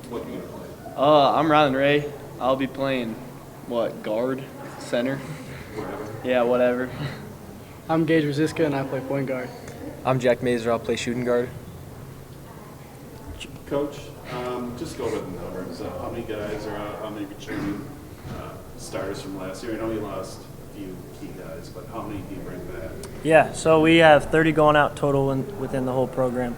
What are you gonna play? I'm Rylan Ray. I'll be playing, guard, center? Wherever. Yeah, whatever. I'm Gage Rosiska, and I play point guard. I'm Jack Mazer. I'll play shooting guard. Coach, just go over the numbers. How many guys are out? How many returning starters from last year? I know you lost a few key guys, but how many do you bring back? Yeah, so we have 30 going out total within the whole program.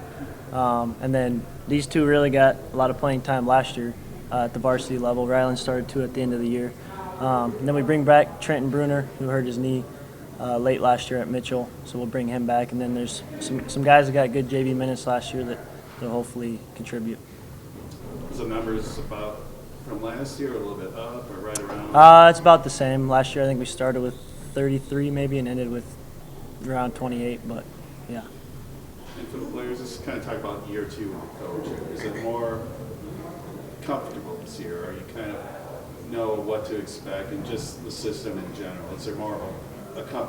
And then these two really got a lot of playing time last year at the varsity level. Rylan started two at the end of the year. And then we bring back Trenton Bruner, who hurt his knee late last year at Mitchell, so we'll bring him back. And then there's some guys that got good JV minutes last year that will hopefully contribute. So numbers about from last year, a little bit up or right around? It's about the same. Last year I think we started with 33 maybe and ended with around 28, but yeah. And for the players, just kind of talk about year two with the coach. Is it more comfortable this year, or you kind of know what to expect and just the system in general? Is there more of a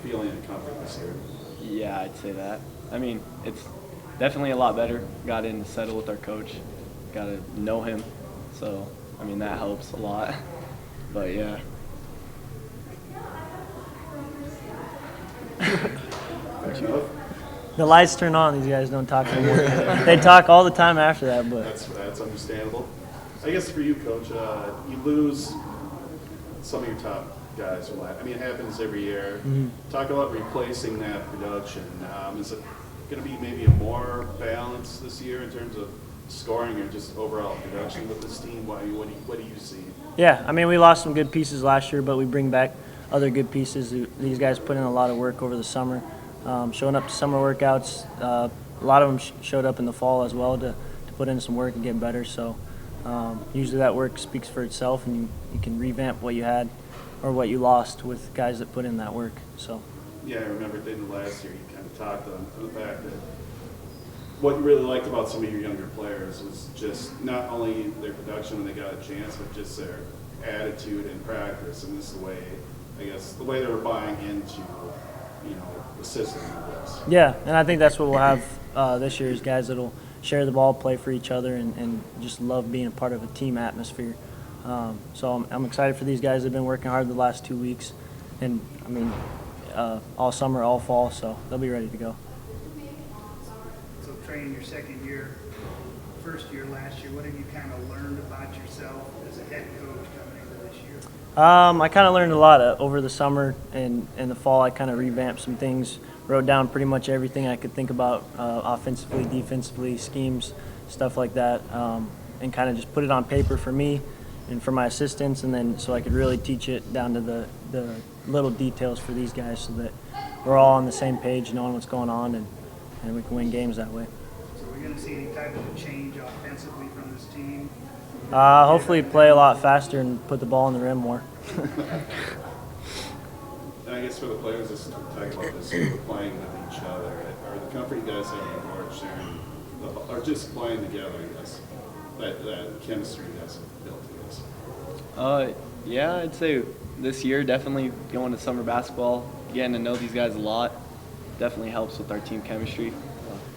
feeling of comfort this year? Yeah, I'd say that. I mean, it's definitely a lot better. Got in to settle with our coach. Got to know him. So, I mean, that helps a lot. But, yeah. Fair enough. The lights turn on, these guys don't talk anymore. They talk all the time after that, but That's understandable. I guess for you, Coach, you lose some of your top guys from last. I mean, it happens every year. Talk about replacing that production. Is it going to be maybe a more balance this year in terms of scoring or just overall production with this team? What do you see? yeah, I mean, we lost some good pieces last year, but we bring back other good pieces. These guys put in a lot of work over the summer, showing up to summer workouts. A lot of them showed up in the fall as well to put in some work and get better. So usually that work speaks for itself, and you can revamp what you had or what you lost with guys that put in that work. So. Yeah, I remember in the last year you kind of talked on the fact that what you really liked about some of your younger players was just not only their production when they got a chance, but just their attitude in practice, and this is the way, I guess, the way they were buying into, the system of this. Yeah, and I think that's what we'll have this year is guys that'll share the ball, play for each other, and just love being a part of a team atmosphere. So I'm excited for these guys. They've been working hard the last 2 weeks, and I mean, all summer, all fall, so they'll be ready to go. So training your second year, first year last year, what have you kind of learned about yourself as a head coach coming into this year? I kind of learned a lot over the summer and the fall. I kind of revamped some things, wrote down pretty much everything I could think about offensively, defensively, schemes, stuff like that, and kind of just put it on paper for me and for my assistants, and then so I could really teach it down to the little details for these guys so that we're all on the same page, knowing what's going on, and we can win games that way. So we're going to see any type of a change offensively from this team? Hopefully play a lot faster and put the ball in the rim more. And I guess for the players, just talking about this, playing with each other, or the comfort you guys have on the board, sharing, or just playing together, I guess, that chemistry you guys have built, I guess. Yeah, I'd say this year definitely going to summer basketball, getting to know these guys a lot, definitely helps with our team chemistry.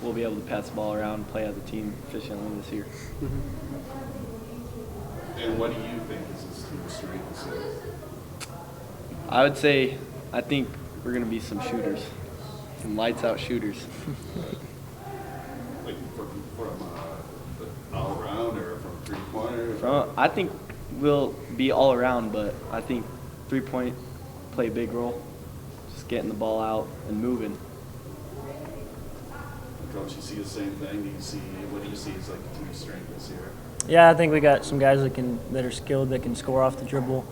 We'll be able to pass the ball around and play as a team efficiently this year. And what do you think is this team's strength this year? I would say I think we're going to be some shooters, some lights-out shooters. Like from all around or from three-pointer? I think we'll be all around, but I think three-point play a big role, just getting the ball out and moving. Coach, you see the same thing? What do you see as like the team's strength this year? Yeah, I think we got some guys that are skilled, that can score off the dribble.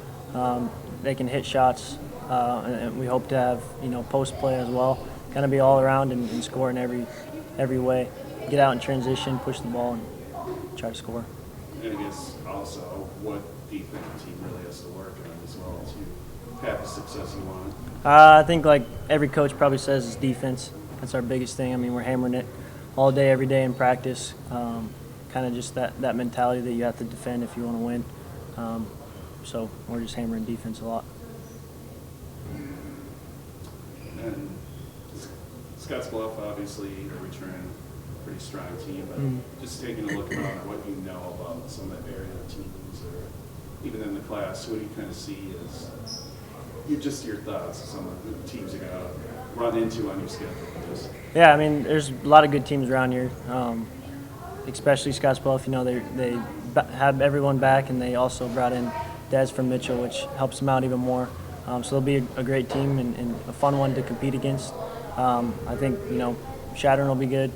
They can hit shots, and we hope to have post play as well. Kind of be all around and score in every way. Get out in transition, push the ball, and try to score. And I guess also, what do you think the team really has to work on as well to have the success you want? I think like every coach probably says is defense. That's our biggest thing. I mean, we're hammering it all day, every day in practice. Kind of just that mentality that you have to defend if you want to win. So we're just hammering defense a lot. And Scottsbluff, obviously, a return, pretty strong team, but just taking a look around at what you know about some of the area teams or even in the class? What do you kind of see as your thoughts of some of the teams you're going to run into on your schedule? Just, Yeah, I mean, there's a lot of good teams around here, especially Scottsbluff. You know, they have everyone back, and they also brought in Des from Mitchell, which helps them out even more. So they'll be a great team and a fun one to compete against. I think, you know, Shattern will be good,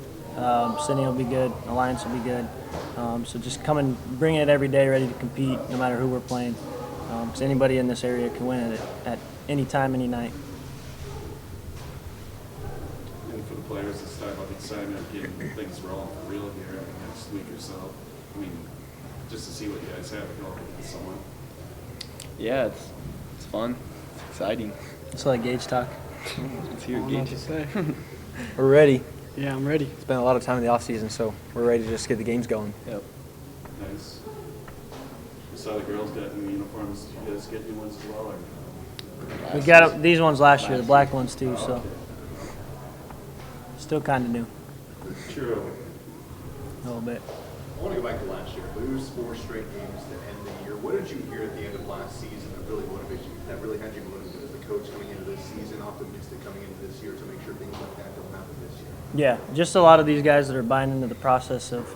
Sydney will be good, Alliance will be good. So just come and bring it every day, ready to compete, no matter who we're playing. Because anybody in this area can win it at any time, any night. and for the players, let's talk about the excitement of getting things rolling for real here in the next week or so. I mean, just to see what you guys have going against someone. Yeah, it's fun. It's exciting. Just let Gage talk. Let's I hear don't know what Gage. to say. We're ready. Yeah, I'm ready. Spent a lot of time in the off season, so we're ready to just get the games going. Yep. Nice. I saw the girls got new uniforms. Did you guys get new ones as well? Or? We got these ones last year, the black ones too, so still kind of new, True. a little bit. I want to go back to last year. Lose 4 straight games to end the year. What did you hear at the end of last season that really motivated you? That really had you motivated as a coach coming into this season, optimistic coming into this year to make sure things like that don't happen this year? Yeah, just a lot of these guys that are buying into the process of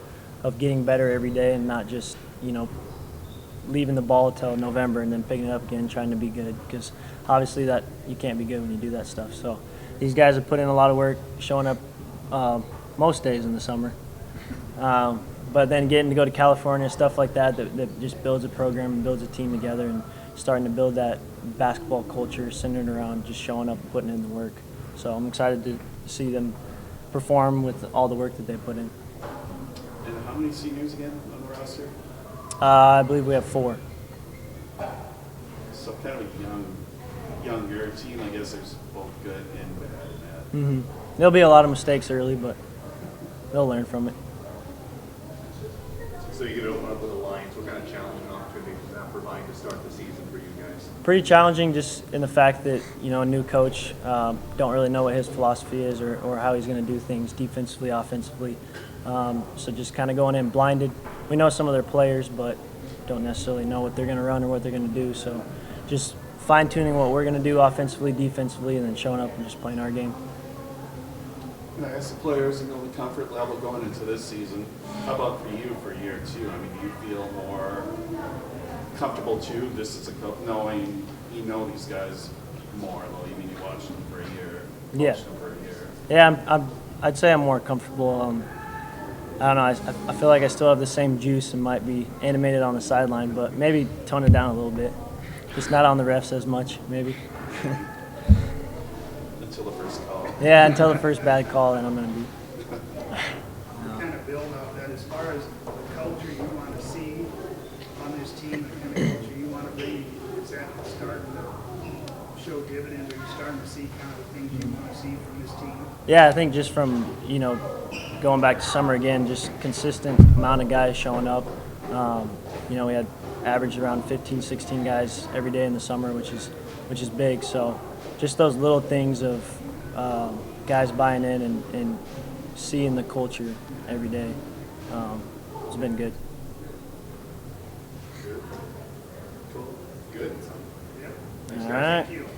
getting better every day and not just, you know, leaving the ball till November and then picking it up again, trying to be good. Because obviously that you can't be good when you do that stuff. So these guys have put in a lot of work, showing up most days in the summer. But then getting to go to California, stuff like that just builds a program and builds a team together and starting to build that basketball culture centered around just showing up and putting in the work. So I'm excited to see them perform with all the work that they put in. And how many seniors again on the roster? I believe we have 4. So kind of a younger team. I guess there's both good and bad in that. There'll be a lot of mistakes early, but they'll learn from it. So you get to open up with Alliance. What kind of challenge and opportunity does that provide to start the season for you guys? Pretty challenging just in the fact that, you know, a new coach, don't really know what his philosophy is or how he's going to do things defensively, offensively. So just kind of going in blinded. We know some of their players, but don't necessarily know what they're going to run or what they're going to do. So just fine-tuning what we're going to do offensively, defensively, and then showing up and just playing our game. And I asked the players, you know, the comfort level going into this season. How about for you for year 2? I mean, do you feel more comfortable too, just as a coach, knowing you know these guys more? Though, you mean you watched them for a year, Yeah. coached them for a year. Yeah, I'd say I'm more comfortable. I don't know. I feel like I still have the same juice and might be animated on the sideline, but maybe tone it down a little bit. Just not on the refs as much, maybe. Until the first call. Yeah, until the first bad call, then I'm going to be. Kind of build off that as far as the culture you want to see on this team, the kind of culture you want to bring. Is that starting to show dividends? Are you starting to see kind of the things you want to see from this team? Yeah, I think just from, you know, going back to summer again, just consistent amount of guys showing up. You know, we had averaged around 15, 16 guys every day in the summer, which is big. So just those little things of guys buying in and seeing the culture every day, it's been good. Cool. Good. Yep. All right. Thank you.